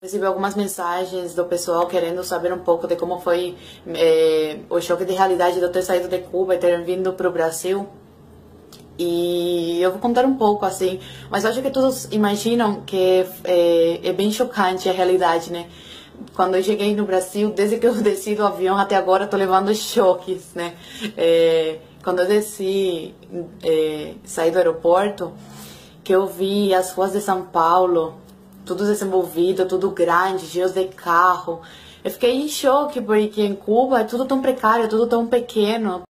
Recebi algumas mensagens do pessoal querendo saber um pouco de como foi o choque de realidade de eu ter saído de Cuba e ter vindo para o Brasil. E eu vou contar um pouco, assim, mas eu acho que todos imaginam que é bem chocante a realidade, né? Quando eu cheguei no Brasil, desde que eu desci do avião até agora, eu tô levando choques, né? Quando eu desci, saí do aeroporto, que eu vi as ruas de São Paulo, tudo desenvolvido, tudo grande, cheios de carro. Eu fiquei em choque, porque em Cuba é tudo tão precário, tudo tão pequeno.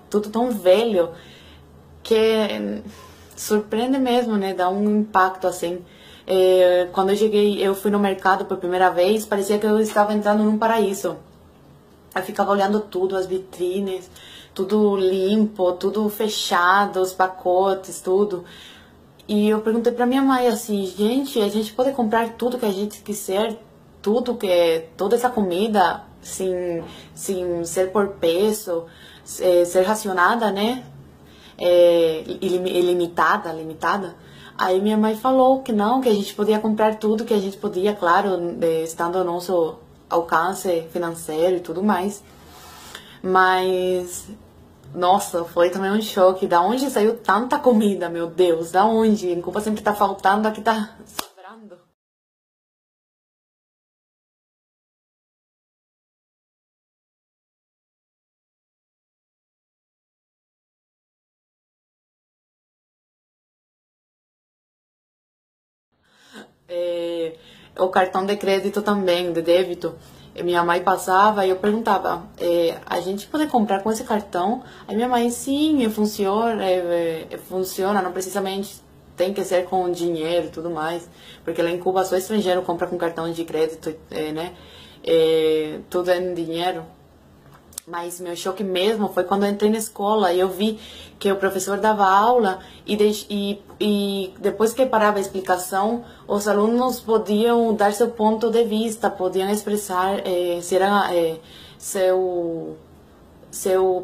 Tudo tão velho que surpreende mesmo, né? Dá um impacto assim. Quando eu cheguei, eu fui no mercado pela primeira vez, parecia que eu estava entrando num paraíso. Eu ficava olhando tudo, as vitrines, tudo limpo, tudo fechado, os pacotes, tudo. E eu perguntei pra minha mãe assim, gente, a gente pode comprar tudo que a gente quiser, tudo que toda essa comida, sem ser por peso, ser racionada, né? Limitada. Aí minha mãe falou que não, que a gente podia comprar tudo que a gente podia, claro, estando ao nosso alcance financeiro e tudo mais. Mas, nossa, foi também um choque. Da onde saiu tanta comida, meu Deus? Da onde? Em Cuba sempre tá faltando, aqui tá sobrando. É, o cartão de crédito também, de débito. Minha mãe passava e eu perguntava, a gente pode comprar com esse cartão? Aí minha mãe, sim, funciona, funciona, não precisamente tem que ser com dinheiro e tudo mais, porque lá em Cuba só estrangeiro compra com cartão de crédito, né? Tudo é em dinheiro. Mas meu choque mesmo foi quando eu entrei na escola e eu vi que o professor dava aula e depois que parava a explicação, os alunos podiam dar seu ponto de vista, podiam expressar se era, seu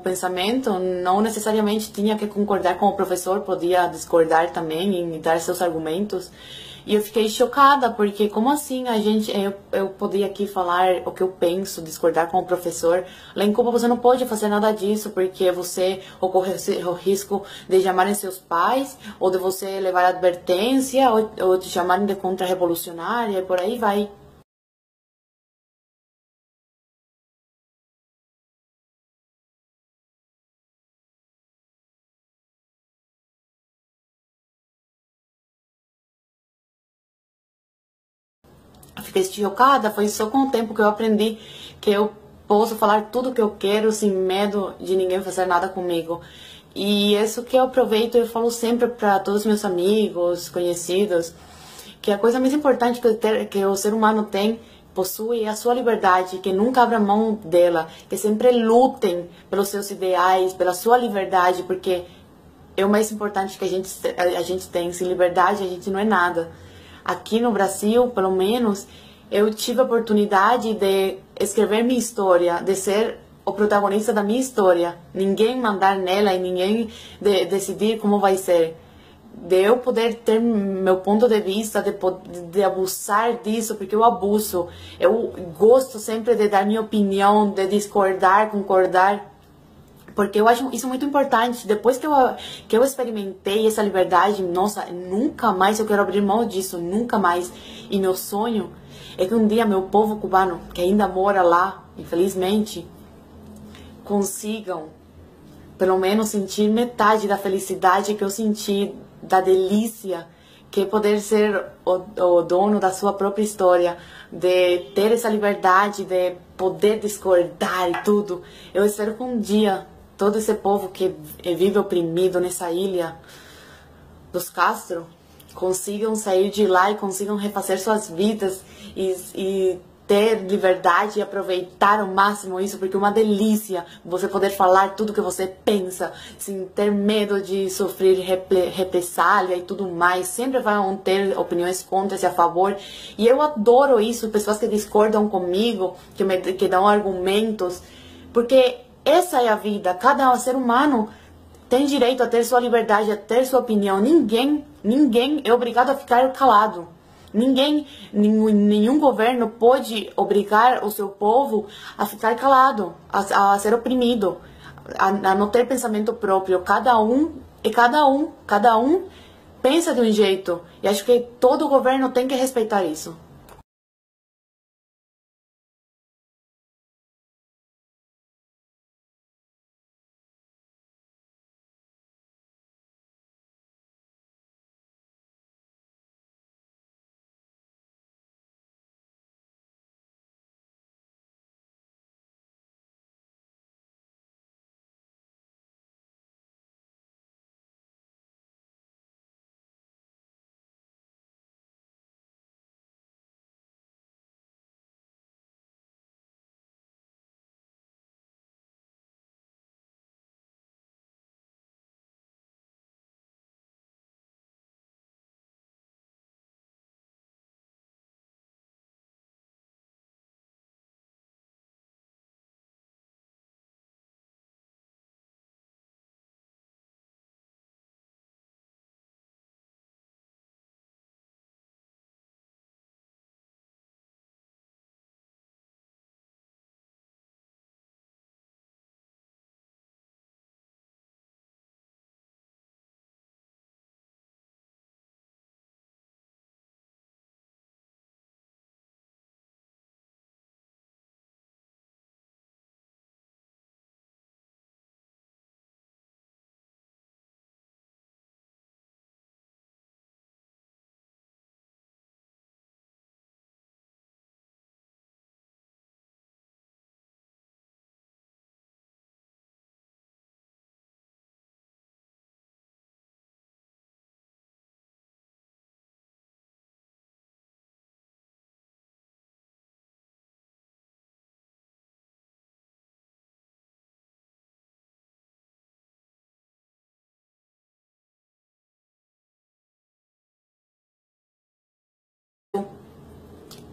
pensamento, não necessariamente tinha que concordar com o professor, podia discordar também e dar seus argumentos. E eu fiquei chocada, porque como assim eu podia aqui falar o que eu penso, discordar com o professor? Lá em Cuba você não pode fazer nada disso, porque você ocorre o risco de chamarem seus pais, ou de você levar advertência, ou te chamarem de contra-revolucionária, e por aí vai. Eu fiquei chocada, foi só com o tempo que eu aprendi que eu posso falar tudo que eu quero sem medo de ninguém fazer nada comigo. E isso que eu aproveito e eu falo sempre para todos os meus amigos, conhecidos, que a coisa mais importante que o ser humano possui é a sua liberdade, que nunca abra mão dela, que sempre lutem pelos seus ideais, pela sua liberdade, porque é o mais importante que a gente tem. Sem liberdade, a gente não é nada. Aqui no Brasil, pelo menos, eu tive a oportunidade de escrever minha história, de ser o protagonista da minha história. Ninguém mandar nela e ninguém decidir como vai ser. De eu poder ter meu ponto de vista, de abusar disso, porque eu abuso. Eu gosto sempre de dar minha opinião, de discordar, concordar. Porque eu acho isso muito importante. Depois que eu experimentei essa liberdade, nossa, nunca mais eu quero abrir mão disso, nunca mais. E meu sonho é que um dia meu povo cubano, que ainda mora lá, infelizmente, consigam pelo menos sentir metade da felicidade que eu senti, da delícia que é poder ser o dono da sua própria história, de ter essa liberdade, de poder discordar e tudo. Eu espero que um dia todo esse povo que vive oprimido nessa ilha dos Castro consigam sair de lá e consigam refazer suas vidas e ter liberdade e aproveitar ao máximo isso, porque é uma delícia você poder falar tudo que você pensa, sem ter medo de sofrer represália e tudo mais. Sempre vão ter opiniões contra e a favor, e eu adoro isso, pessoas que discordam comigo, que dão argumentos, porque essa é a vida. Cada ser humano tem direito a ter sua liberdade, a ter sua opinião. Ninguém é obrigado a ficar calado. Nenhum governo pode obrigar o seu povo a ficar calado, a ser oprimido, a não ter pensamento próprio. Cada um pensa de um jeito. E acho que todo governo tem que respeitar isso.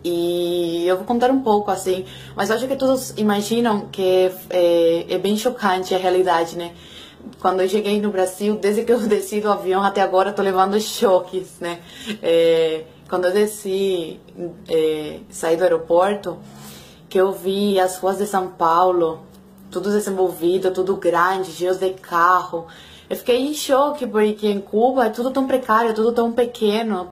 E eu vou contar um pouco, assim, mas eu acho que todos imaginam que é bem chocante a realidade, né? Quando eu cheguei no Brasil, desde que eu desci do avião até agora, tô levando choques, né? Quando eu desci, saí do aeroporto, que eu vi as ruas de São Paulo, tudo desenvolvido, tudo grande, cheios de carro. Eu fiquei em choque, porque em Cuba é tudo tão precário, tudo tão pequeno.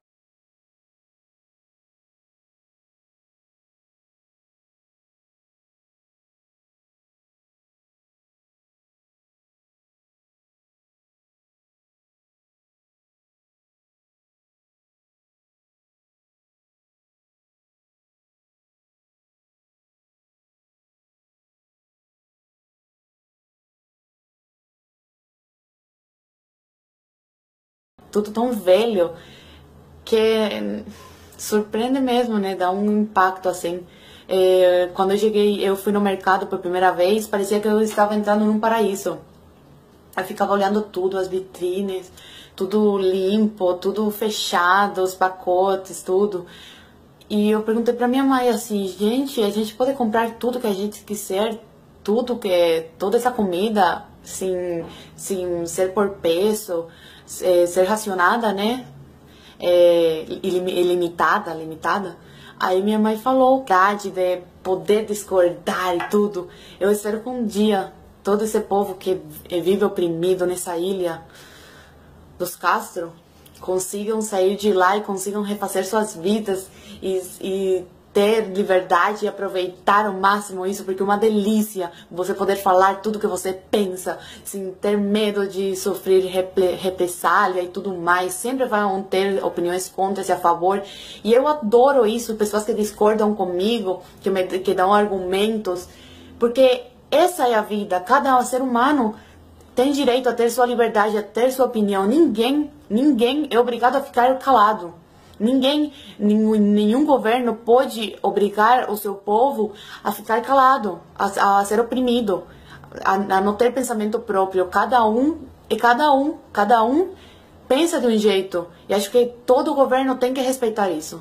Tudo tão velho que surpreende mesmo, né? Dá um impacto assim. Quando eu cheguei, eu fui no mercado pela primeira vez, parecia que eu estava entrando num paraíso. Eu ficava olhando tudo, as vitrines, tudo limpo, tudo fechado, os pacotes, tudo. E eu perguntei pra minha mãe assim, gente, a gente pode comprar tudo que a gente quiser, tudo que toda essa comida, sem ser por peso, ser racionada, né? Limitada. Aí minha mãe falou, de poder discordar e tudo. Eu espero que um dia todo esse povo que vive oprimido nessa ilha dos Castro consigam sair de lá e consigam refazer suas vidas e ter liberdade e aproveitar ao máximo isso, porque é uma delícia você poder falar tudo que você pensa, sem ter medo de sofrer represália e tudo mais. Sempre vão ter opiniões contra e a favor, e eu adoro isso, pessoas que discordam comigo, que dão argumentos, porque essa é a vida. Cada ser humano tem direito a ter sua liberdade, a ter sua opinião. Ninguém é obrigado a ficar calado. Nenhum governo pode obrigar o seu povo a ficar calado, a ser oprimido, a não ter pensamento próprio. Cada um pensa de um jeito. E acho que todo governo tem que respeitar isso.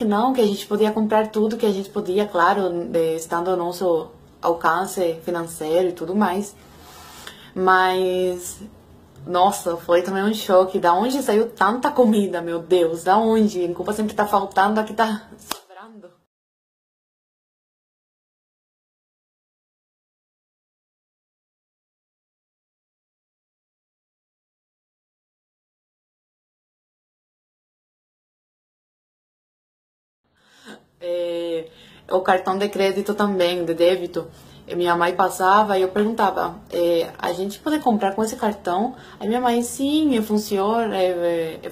Não, que a gente podia comprar tudo que a gente podia, claro, estando ao nosso alcance financeiro e tudo mais. Mas, nossa, foi também um choque. Da onde saiu tanta comida, meu Deus? Da onde? Em Cuba sempre tá faltando, aqui tá sobrando. É, o cartão de crédito também, de débito. Minha mãe passava e eu perguntava, a gente pode comprar com esse cartão? Aí minha mãe, sim, funciona,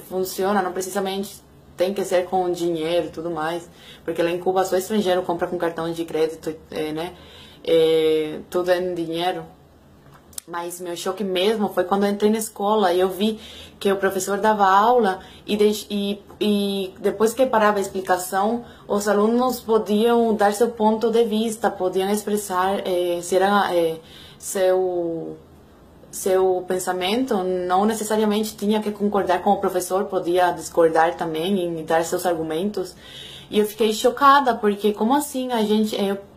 funciona, não precisamente tem que ser com dinheiro e tudo mais, porque lá em Cuba só estrangeiro compra com cartão de crédito, né? Tudo é em dinheiro. Mas meu choque mesmo foi quando eu entrei na escola e eu vi que o professor dava aula e depois que parava a explicação, os alunos podiam dar seu ponto de vista, podiam expressar se era, seu pensamento, não necessariamente tinha que concordar com o professor, podia discordar também e dar seus argumentos. E eu fiquei chocada, porque como assim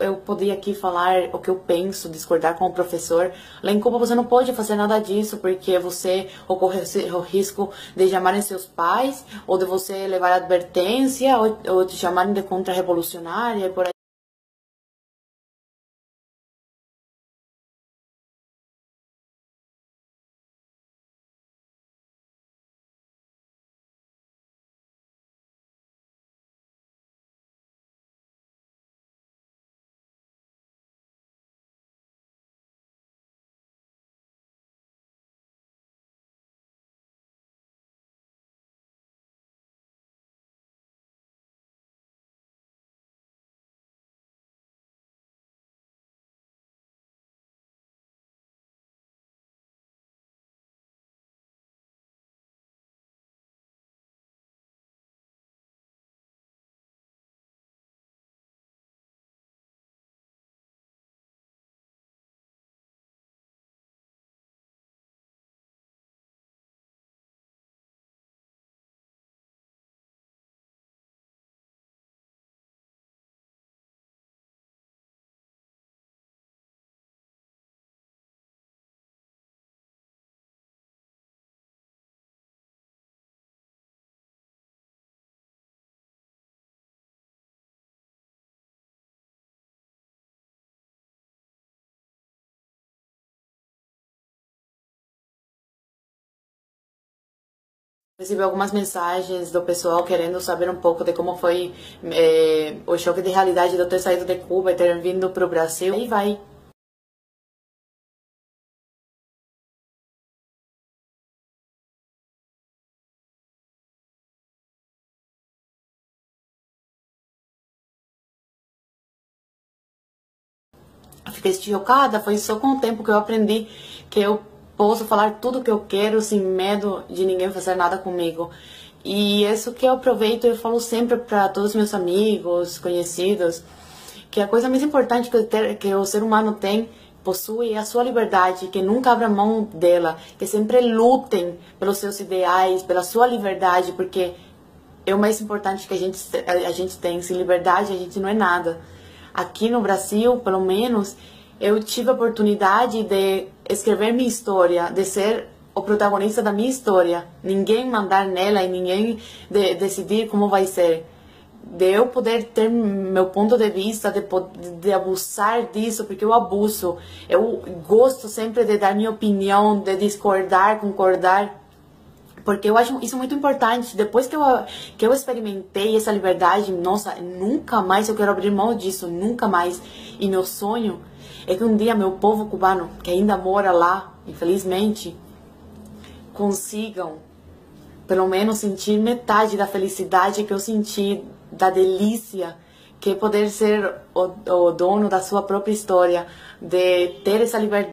eu podia aqui falar o que eu penso, discordar com o professor? Lá em Cuba você não pode fazer nada disso, porque você ocorre o risco de chamarem seus pais, ou de você levar advertência, ou te chamarem de contra-revolucionária, e por aí. Recebi algumas mensagens do pessoal querendo saber um pouco de como foi o choque de realidade de eu ter saído de Cuba e ter vindo para o Brasil. E vai. Fiquei chocada, foi só com o tempo que eu aprendi que eu posso falar tudo que eu quero sem medo de ninguém fazer nada comigo. E isso que eu aproveito e falo sempre para todos os meus amigos, conhecidos, que a coisa mais importante que o ser humano tem, possui, é a sua liberdade, que nunca abra mão dela, que sempre lutem pelos seus ideais, pela sua liberdade, porque é o mais importante que a gente tem. Sem liberdade a gente não é nada. Aqui no Brasil, pelo menos, eu tive a oportunidade de escrever minha história, de ser o protagonista da minha história. Ninguém mandar nela e ninguém decidir como vai ser. de eu poder ter meu ponto de vista, de abusar disso, porque eu abuso. Eu gosto sempre de dar minha opinião, de discordar, concordar, porque eu acho isso muito importante. Depois que eu experimentei essa liberdade, nossa, nunca mais eu quero abrir mão disso, nunca mais. E meu sonho é que um dia meu povo cubano, que ainda mora lá, infelizmente, consigam pelo menos sentir metade da felicidade que eu senti, da delícia que é poder ser o dono da sua própria história, de ter essa liberdade.